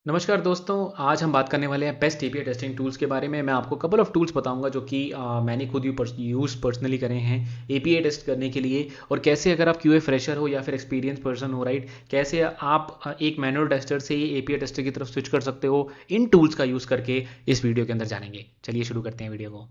नमस्कार दोस्तों। आज हम बात करने वाले हैं बेस्ट एपीआई टेस्टिंग टूल्स के बारे में। मैं आपको कपल ऑफ टूल्स बताऊंगा जो कि मैंने खुद यूज़ पर्सनली करे हैं एपीआई टेस्ट करने के लिए। और कैसे अगर आप क्यूए फ्रेशर हो या फिर एक्सपीरियंस पर्सन हो, राइट, कैसे आप एक मैनुअल टेस्टर से एपीआई टेस्टर की तरफ स्विच कर सकते हो इन टूल्स का यूज़ करके, इस वीडियो के अंदर जानेंगे। चलिए शुरू करते हैं वीडियो को।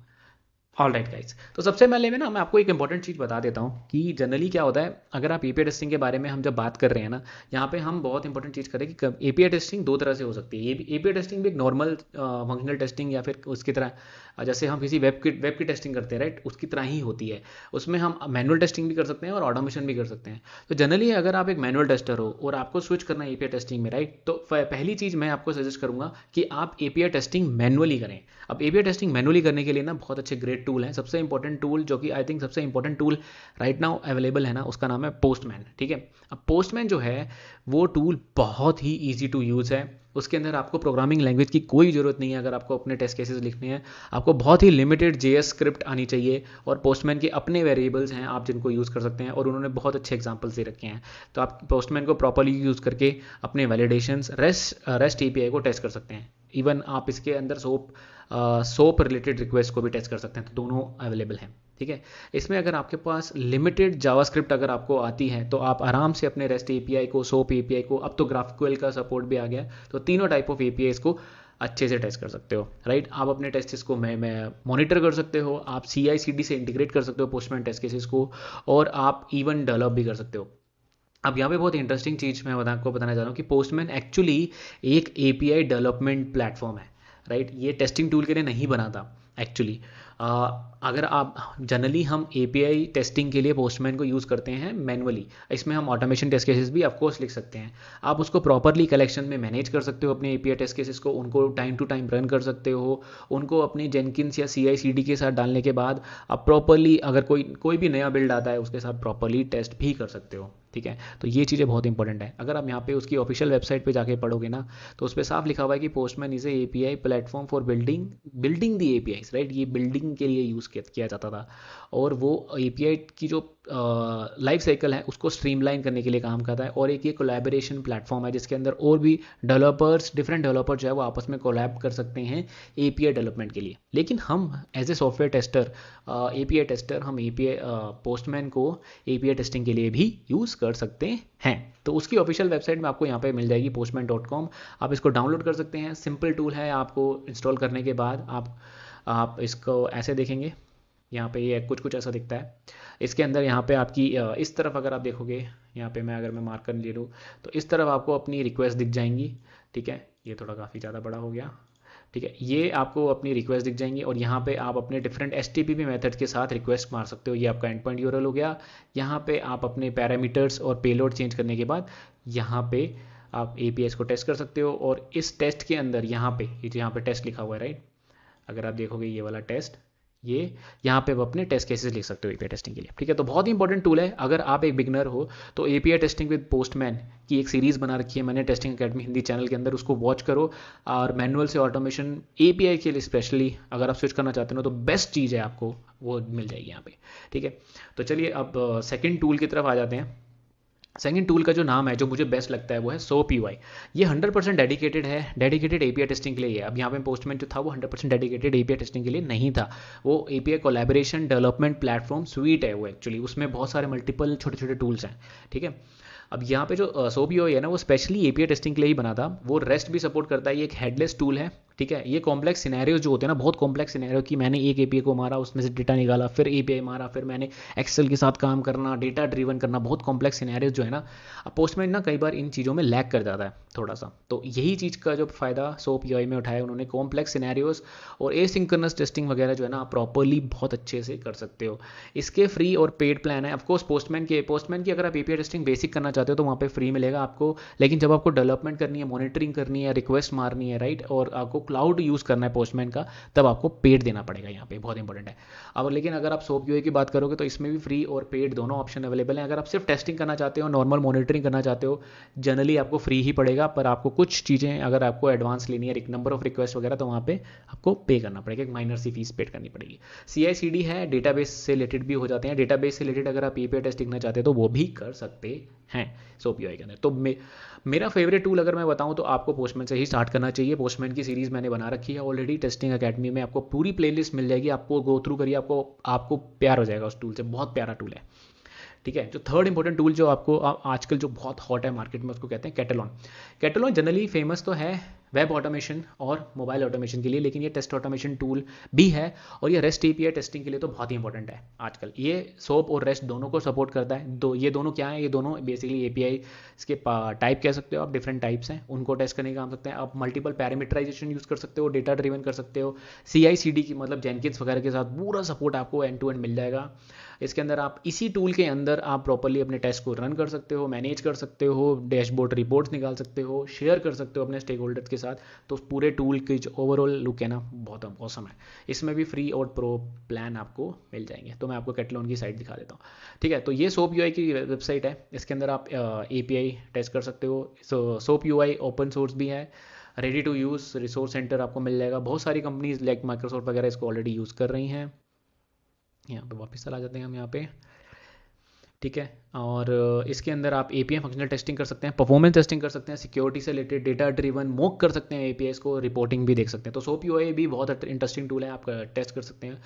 ऑल राइट गाइज, तो सबसे पहले में ना मैं आपको एक इंपॉर्टेंट चीज़ बता देता हूँ कि जनरली क्या होता है अगर आप एपीआई टेस्टिंग के बारे में हम जब बात कर रहे हैं ना, यहाँ पे हम बहुत इंपॉर्टेंट चीज़ करें कि एपीआई टेस्टिंग दो तरह से हो सकती है। एपीआई टेस्टिंग भी एक नॉर्मल फंक्शनल टेस्टिंग या फिर उसकी तरह जैसे हम किसी वेब की टेस्टिंग करते हैं, राइट, उसकी तरह ही होती है। उसमें हम मैनुअल टेस्टिंग भी कर सकते हैं और ऑटोमेशन भी कर सकते हैं। तो जनरली अगर आप एक मैनुअल टेस्टर हो और आपको स्विच करना है एपीआई टेस्टिंग में, राइट, तो पहली चीज़ मैं आपको सजेस्ट करूंगा कि आप एपीआई टेस्टिंग मैनुअली करें। अब एपीआई टेस्टिंग मैनुअली करने के लिए ना बहुत अच्छे ग्रेट टूल हैं। सबसे इंपॉर्टेंट टूल जो कि आई थिंक सबसे important tool right now available है ना, उसका नाम है पोस्टमैन। ठीक है, अब पोस्टमैन जो है वो टूल बहुत ही ईजी टू यूज़ है। उसके अंदर आपको प्रोग्रामिंग लैंग्वेज की कोई ज़रूरत नहीं है। अगर आपको अपने टेस्ट केसेस लिखने हैं, आपको बहुत ही लिमिटेड जेएस स्क्रिप्ट आनी चाहिए और पोस्टमैन के अपने वेरिएबल्स हैं आप जिनको यूज़ कर सकते हैं, और उन्होंने बहुत अच्छे एग्जांपल्स दे रखे हैं। तो आप पोस्टमैन को प्रॉपरली यूज़ करके अपने वैलिडेशंस रेस्ट एपीआई को टेस्ट कर सकते हैं। इवन आप इसके अंदर सोप रिलेटेड रिक्वेस्ट को भी टेस्ट कर सकते हैं। तो दोनों अवेलेबल हैं। ठीक है, इसमें अगर आपके पास लिमिटेड जावास्क्रिप्ट अगर आपको आती है तो आप आराम से अपने रेस्ट एपीआई को, सोप एपीआई को, अब तो ग्राफक्यूएल का सपोर्ट भी आ गया, तो तीनों टाइप ऑफ एपीआईज को अच्छे से टेस्ट कर सकते हो। राइट, आप अपने टेस्ट केस को मैं मॉनिटर कर सकते हो, आप CI/CD से इंटीग्रेट कर सकते हो पोस्टमैन टेस्ट केसेस को, और आप इवन डेवलप भी कर सकते हो। अब यहाँ पे बहुत इंटरेस्टिंग चीज़ मैं आपको बताना चाह रहा हूँ कि पोस्टमैन एक्चुअली एक एपीआई डेवलपमेंट प्लेटफॉर्म है। राइट, ये टेस्टिंग टूल के लिए नहीं बना था एक्चुअली। अगर आप जनरली हम एपीआई टेस्टिंग के लिए पोस्टमैन को यूज़ करते हैं मैनुअली। इसमें हम ऑटोमेशन टेस्ट केसेस भी ऑफकोर्स लिख सकते हैं। आप उसको प्रॉपरली कलेक्शन में मैनेज कर सकते हो अपने एपीआई टेस्ट केसेस को, उनको टाइम टू टाइम रन कर सकते हो, उनको अपनी जेनकिंस या CI/CD के साथ डालने के बाद आप प्रॉपरली अगर कोई कोई भी नया बिल्ड आता है उसके साथ प्रॉपरली टेस्ट भी कर सकते हो। ठीक है, तो ये चीज़ें बहुत इंपॉर्टेंट है। अगर आप यहाँ पे उसकी ऑफिशियल वेबसाइट पे जाके पढ़ोगे ना, तो उस पर साफ लिखा हुआ है कि postman is a API platform for building the APIs. Right, ये बिल्डिंग के लिए यूज़ किया जाता था, और वो एपीआई की जो लाइफ साइकिल है उसको स्ट्रीमलाइन करने के लिए काम करता है। और एक ये कोलैबोरेशन प्लेटफॉर्म है जिसके अंदर और भी डिफरेंट डेवलपर जो है वो आपस में कोलैब कर सकते हैं एपीआई डेवलपमेंट के लिए। लेकिन हम as a software tester, API tester, हम एपीआई पोस्टमैन को एपीआई टेस्टिंग के लिए भी यूज़ कर सकते हैं। तो उसकी ऑफिशियल वेबसाइट में आपको यहाँ पे मिल जाएगी postman.com। आप इसको डाउनलोड कर सकते हैं, सिंपल टूल है। आपको इंस्टॉल करने के बाद आप इसको ऐसे देखेंगे, यहाँ पे ये कुछ कुछ ऐसा दिखता है। इसके अंदर यहाँ पे आपकी इस तरफ अगर आप देखोगे, यहाँ पे अगर मैं मार्कर ले लूँ तो इस तरफ आपको अपनी रिक्वेस्ट दिख जाएंगी। ठीक है, ये थोड़ा काफ़ी ज़्यादा बड़ा हो गया। ठीक है, ये आपको अपनी रिक्वेस्ट दिख जाएंगी, और यहाँ पे आप अपने डिफरेंट HTTP मेथड के साथ रिक्वेस्ट मार सकते हो। ये आपका एंड पॉइंट यूआरएल हो गया। यहाँ पे आप अपने पैरामीटर्स और पेलोड चेंज करने के बाद यहाँ पे आप APIs को टेस्ट कर सकते हो। और इस टेस्ट के अंदर यहाँ पे टेस्ट लिखा हुआ है, राइट, अगर आप देखोगे ये वाला टेस्ट, ये यहाँ पे आप अपने टेस्ट केसेस लिख सकते हो एपीआई टेस्टिंग के लिए। ठीक है, तो बहुत ही इंपॉर्टेंट टूल है। अगर आप एक बिगनर हो तो एपीआई टेस्टिंग विद पोस्टमैन की एक सीरीज़ बना रखी है मैंने टेस्टिंग अकेडमी हिंदी चैनल के अंदर, उसको वॉच करो। और मैनुअल से ऑटोमेशन एपीआई के लिए स्पेशली अगर आप स्विच करना चाहते हो तो बेस्ट चीज़ है, आपको वो मिल जाएगी यहाँ पे। ठीक है, तो चलिए अब सेकेंड टूल की तरफ आ जाते हैं। सेकंड टूल का जो नाम है, जो मुझे बेस्ट लगता है, वो है सोप UI। ये 100% डेडिकेटेड है, डेडिकेटेड एपीआई टेस्टिंग के लिए है। अब यहाँ पे पोस्टमैन जो था वो 100% डेडिकेटेड एपीआई टेस्टिंग के लिए नहीं था। वो API collaboration development platform sweet है वो एक्चुअली, उसमें बहुत सारे मल्टीपल छोटे छोटे टूल्स हैं। ठीक है, अब यहाँ पे जो सोप UI है ना, वो स्पेशली एपीआई टेस्टिंग के लिए ही बना था। वो रेस्ट भी सपोर्ट करता है, ये एक हेडलेस टूल है। ठीक है, ये कॉम्प्लेक्स सिनेरियो जो होते हैं ना, बहुत कॉम्प्लेक्स सिनेरियो कि मैंने एक एपीआई को मारा, उसमें से डेटा निकाला, फिर एपीआई मारा, फिर मैंने एक्सेल के साथ काम करना, डेटा ड्रिवन करना, बहुत कॉम्प्लेक्स सिनेरियो जो है ना, अब पोस्टमैन ना कई बार इन चीज़ों में लैग कर जाता है थोड़ा सा। तो यही चीज़ का जो फ़ायदा सोप UI में उठाया उन्होंने, कॉम्प्लेक्स सिनेरियोज और एसिंक्रोनस टेस्टिंग वगैरह जो है ना, आप प्रॉपरली बहुत अच्छे से कर सकते हो। इसके फ्री और पेड प्लान है ऑफकोर्स। पोस्टमैन की अगर आप एपीआई टेस्टिंग बेसिक करना चाहते हो तो वहाँ पे फ्री मिलेगा आपको। लेकिन जब आपको डेवलपमेंट करनी है, मॉनिटरिंग करनी है, रिक्वेस्ट मारनी है, राइट, और आपको क्लाउड यूज़ करना है पोस्टमैन का, तब आपको पेड देना पड़ेगा, यहाँ पे बहुत इंपॉर्टेंट है। अब लेकिन अगर आप सोप यूआई की बात करोगे तो इसमें भी फ्री और पेड दोनों ऑप्शन अवेलेबल हैं। अगर आप सिर्फ टेस्टिंग करना चाहते हो, नॉर्मल मॉनिटरिंग करना चाहते हो, जनरली आपको फ्री ही पड़ेगा, पर आपको कुछ चीज़ें अगर आपको एडवांस लेनी है, एक नंबर ऑफ रिक्वेस्ट वगैरह, तो वहाँ पे आपको पे करना पड़ेगा, एक माइनर सी फीस पेड करनी पड़ेगी। CI/CD है, डेटाबेस से रिलेटेड भी हो जाते हैं। डेटाबेस से रिलेटेड अगर आप API टेस्टिंग करना चाहते हो तो वो भी कर सकते हैं सोप यूआई के अंदर। तो मेरा फेवरेट टूल अगर मैं बताऊं तो आपको पोस्टमैन से ही स्टार्ट करना चाहिए। पोस्टमैन की सीरीज़ मैंने बना रखी है ऑलरेडी, टेस्टिंग अकेडमी में आपको पूरी प्लेलिस्ट मिल जाएगी, आपको गो थ्रू करिए, आपको प्यार हो जाएगा उस टूल से, बहुत प्यारा टूल है। ठीक है, जो थर्ड इंपॉर्टेंट टूल जो आपको आजकल जो बहुत हॉट है मार्केट में, उसको कहते हैं कैटलॉन। कैटलॉन जनरली फेमस तो है वेब ऑटोमेशन और मोबाइल ऑटोमेशन के लिए, लेकिन ये टेस्ट ऑटोमेशन टूल भी है, और ये रेस्ट API टेस्टिंग के लिए तो बहुत ही इंपॉर्टेंट है आजकल। ये सोप और रेस्ट दोनों को सपोर्ट करता है। ये दोनों क्या है, ये दोनों बेसिकली API इसके टाइप कह सकते हो आप, डिफरेंट टाइप्स हैं, उनको टेस्ट करने का काम सकते हैं। आप मल्टीपल पैरामीटराइजेशन यूज़ कर सकते हो, डेटा ड्रिवन कर सकते हो, CI/CD की मतलब जेनकिंस वगैरह के साथ पूरा सपोर्ट आपको एंड टू एंड मिल जाएगा। इसके अंदर आप इसी टूल के अंदर आप प्रॉपर्ली अपने टेस्ट को रन कर सकते हो, मैनेज कर सकते हो, डैशबोर्ड रिपोर्ट्स निकाल सकते हो, शेयर कर सकते हो अपने स्टेक होल्डर्स के साथ। तो पूरे टूल की जो ओवरऑल लुक है ना, बहुत औसम है। इसमें भी फ्री और प्रो प्लान आपको मिल जाएंगे। तो मैं आपको कैटलॉन की साइट दिखा देता हूँ। ठीक है, तो ये सोप यूआई की वेबसाइट है, इसके अंदर आप API टेस्ट कर सकते हो। सोप यूआई ओपन सोर्स भी है, ready to use resource centre आपको मिल जाएगा। बहुत सारी कंपनीज लाइक माइक्रोसॉफ्ट वगैरह इसको ऑलरेडी यूज़ कर रही हैं। यहाँ पे वापस चला जाते हैं हम यहाँ पे। ठीक है, और इसके अंदर आप API फंक्शनल टेस्टिंग कर सकते हैं, परफॉर्मेंस टेस्टिंग कर सकते हैं, सिक्योरिटी से रिलेटेड डेटा ड्रिवन मॉक कर सकते हैं, APIs को रिपोर्टिंग भी देख सकते हैं। तो सोप यूआई भी बहुत इंटरेस्टिंग टूल है, आप टेस्ट कर सकते हैं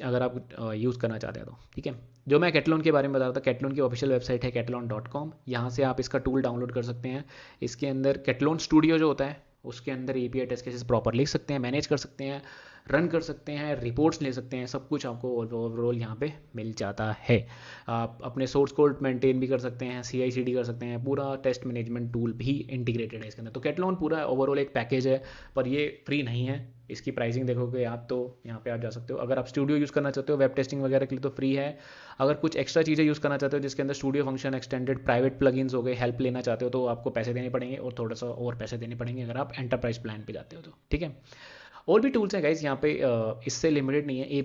अगर आप यूज़ करना चाहते हैं तो। ठीक है, जो मैं कैटलॉन के बारे में बता रहा था, कैटलॉन की ऑफिशियल वेबसाइट है catalon.com, यहाँ से आप इसका टूल डाउनलोड कर सकते हैं। इसके अंदर कैटलॉन स्टूडियो जो होता है, उसके अंदर API टेस्ट केसेस प्रॉपर लिख सकते हैं, मैनेज कर सकते हैं, रन कर सकते हैं, रिपोर्ट्स ले सकते हैं, सब कुछ आपको ओवरऑल यहाँ पे मिल जाता है। आप अपने सोर्स कोड मेंटेन भी कर सकते हैं, CI/CD कर सकते हैं, पूरा टेस्ट मैनेजमेंट टूल भी इंटीग्रेटेड है इसके अंदर। तो कैटलॉन पूरा ओवरऑल एक पैकेज है, पर ये फ्री नहीं है। इसकी प्राइसिंग देखोगे आप तो यहाँ पे आप जा सकते हो। अगर आप स्टूडियो यूज़ करना चाहते हो वेब टेस्टिंग वगैरह के लिए तो फ्री है। अगर कुछ एक्स्ट्रा चीज़ें यूज़ करना चाहते हो जिसके अंदर studio function, extended private plugins हो गए, हेल्प लेना चाहते हो, तो आपको पैसे देने पड़ेंगे, और थोड़ा सा और पैसे देने पड़ेंगे अगर आप एंटरप्राइज प्लान पे जाते हो तो। ठीक है, और भी टूल्स हैं गाइस यहाँ पे, इससे लिमिटेड नहीं है।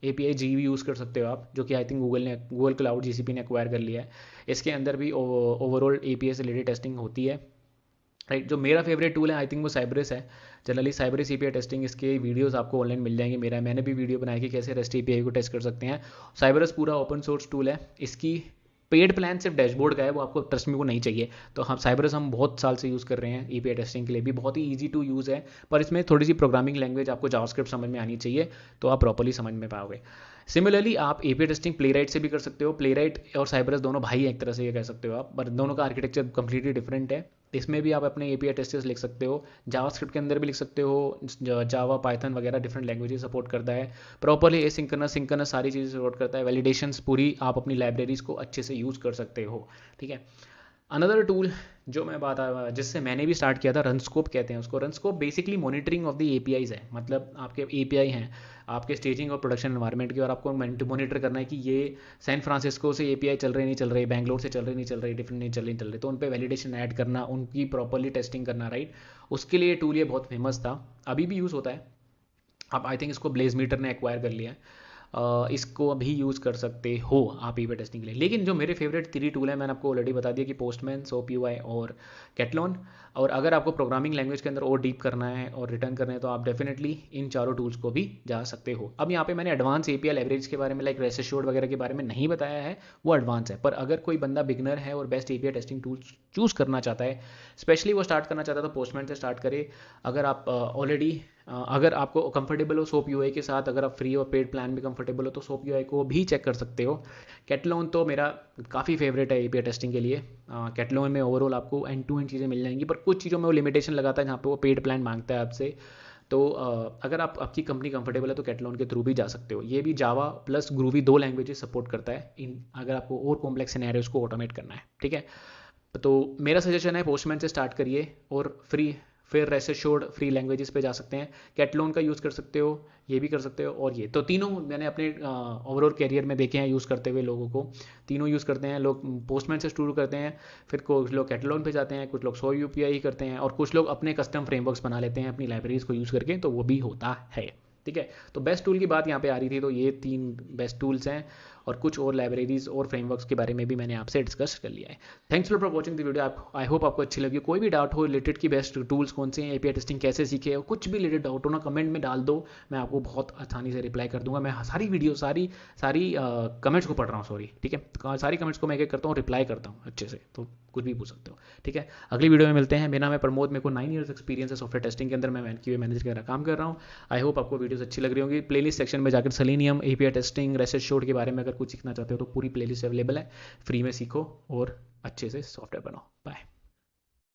API G भी यूज़ कर सकते हो आप, जो कि I think Google cloud GCP ने एक्वायर कर लिया है। इसके अंदर भी ओवरऑल API से रिलेटेड टेस्टिंग होती है। राइट, जो मेरा फेवरेट टूल है आई थिंक वो साइब्रस है। जनरली साइब्रस API टेस्टिंग, इसके वीडियोस आपको ऑनलाइन मिल जाएंगे। मैंने भी वीडियो बनाया कि कैसे REST API को टेस्ट कर सकते हैं। साइब्रस पूरा ओपन सोर्स टूल है। इसकी पेड प्लान सिर्फ डैशबोर्ड का है, वो आपको ट्रस्ट में वो नहीं चाहिए। तो हम साइब्रस हम बहुत साल से यूज़ कर रहे हैं API टेस्टिंग के लिए भी, बहुत ही ईजी टू यूज़ है। पर इसमें थोड़ी सी प्रोग्रामिंग लैंग्वेज आपको जावास्क्रिप्ट समझ में आनी चाहिए, तो आप प्रॉपर्ली समझ में पाओगे। सिमिलरली आप API टेस्टिंग प्लेराइट से भी कर सकते हो। प्लेराइट और साइब्रस दोनों भाई हैं एक तरह से, ये कह सकते हो आप, पर दोनों का आर्किटेक्चर कंप्लीटली डिफरेंट है। इसमें भी आप अपने API टेस्ट्स लिख सकते हो, जावास्क्रिप्ट के अंदर भी लिख सकते हो, जावा पाइथन वगैरह डिफरेंट लैंग्वेजेस सपोर्ट करता है। प्रॉपर्ली एसिंक्रोनस सिंक्रोनस सारी चीज़ें सपोर्ट करता है। वैलिडेशंस पूरी आप अपनी लाइब्रेरीज को अच्छे से यूज़ कर सकते हो। ठीक है, अनदर टूल जो मैं जिससे मैंने भी स्टार्ट किया था, रनस्कोप कहते हैं उसको। Runscope basically monitoring of the APIs है, मतलब आपके API हैं आपके स्टेजिंग और प्रोडक्शन एनवायरनमेंट की, और आपको मॉनिटर करना है कि ये सैन फ्रांसिस्को से API चल रहे नहीं चल रहे, बैंगलोर से चल रहे नहीं चल रहे, डिफरेंट नहीं चल रहे, तो उन पर वैलिडेशन ऐड करना, उनकी प्रॉपरली टेस्टिंग करना। राइट, उसके लिए टूल ये बहुत फेमस था, अभी भी यूज़ होता है। अब आई थिंक इसको ब्लेजमीटर ने एक्वायर कर लिया है। इसको भी यूज़ कर सकते हो आप API टेस्टिंग के लिए। लेकिन जो मेरे फेवरेट 3 टूल है, मैंने आपको ऑलरेडी बता दिया कि पोस्टमैन, सोप यूआई और कैटलॉन। और अगर आपको प्रोग्रामिंग लैंग्वेज के अंदर और डीप करना है और रिटर्न करना है तो आप डेफिनेटली इन चारों टूल्स को भी जा सकते हो। अब यहाँ पे मैंने एडवांस API लाइब्रेरीज के बारे में लाइक रेस्ट एश्योर्ड वगैरह के बारे में नहीं बताया है, वो एडवांस है। पर अगर कोई बंदा बिगनर है और best API testing tools choose करना चाहता है, स्पेशली वो स्टार्ट करना चाहता है, तो पोस्टमैन से स्टार्ट करे। अगर आप अगर आपको कंफर्टेबल हो सोप यूआई के साथ, अगर आप फ्री और पेड प्लान में कंफर्टेबल हो तो सोप यूआई को भी चेक कर सकते हो। कैटलॉन तो मेरा काफ़ी फेवरेट है API टेस्टिंग के लिए। कैटलॉन में ओवरऑल आपको एंड टू एंड चीज़ें मिल जाएंगी, पर कुछ चीज़ों में वो लिमिटेशन लगाता है जहाँ पे वो पेड प्लान मांगता है आपसे। तो अगर आपकी कंपनी कंफर्टेबल है तो कैटलॉन के थ्रू भी जा सकते हो। ये भी जावा प्लस ग्रूवी 2 लैंग्वेजेस सपोर्ट करता है अगर आपको और कॉम्प्लेक्स सिनेरियोस को ऑटोमेट करना है। ठीक है, तो मेरा सजेशन है पोस्टमैन से स्टार्ट करिए और फ्री फिर रेस्ट एश्योर्ड फ्री लैंग्वेजेस पे जा सकते हैं, कैटलॉन का यूज़ कर सकते हो, ये भी कर सकते हो। और ये तो तीनों मैंने अपने ओवरऑल कैरियर में देखे हैं यूज़ करते हुए लोगों को, तीनों यूज़ करते हैं। लोग पोस्टमैन से शुरू करते हैं, फिर कुछ लोग कैटलॉन पे जाते हैं, कुछ लोग सो यूपीआई करते हैं, और कुछ लोग अपने कस्टम फ्रेमवर्क्स बना लेते हैं अपनी लाइब्रेरीज को यूज़ करके, तो वो भी होता है। ठीक है, तो बेस्ट टूल की बात यहाँ पे आ रही थी, तो ये 3 बेस्ट टूल्स हैं, और कुछ और लाइब्रेरीज और फ्रेमवर्क्स के बारे में भी मैंने आपसे डिस्कस कर लिया है। Thanks for watching the video. I hope आपको अच्छी लगी। कोई भी डाउट हो रिलेटेड की बेस्ट टूल्स कौन से हैं, एपीआई टेस्टिंग कैसे सीखे, और कुछ भी रिलेटेड डाउट हो ना, कमेंट में डाल दो, मैं आपको बहुत आसानी से रिप्लाई कर दूंगा। मैं सारी वीडियो सारी कमेंट्स को पढ़ रहा हूँ, सॉरी, ठीक है, सारी कमेंट्स को मैं क्या करता हूँ, रिप्लाई करता हूँ अच्छे से, तो कुछ भी पूछ सकते हो। ठीक है, अगली वीडियो में मिलते हैं। मेरा नाम है प्रमोद, मेरे को 9 ईयर्स एक्सपीरियंस है सॉफ्टवेयर टेस्टिंग के अंदर, मैं क्यूए मैनेजर की तरह काम कर रहा हूँ। आई होप आपको वीडियोस अच्छी लग रही होंगी। प्लेलिस्ट सेक्शन में जाकर selenium, API testing, rest assured के बारे में अगर कुछ सीखना चाहते हो तो पूरी प्लेलिस्ट अवेलेबल है, फ्री में सीखो और अच्छे से सॉफ्टवेयर बनाओ।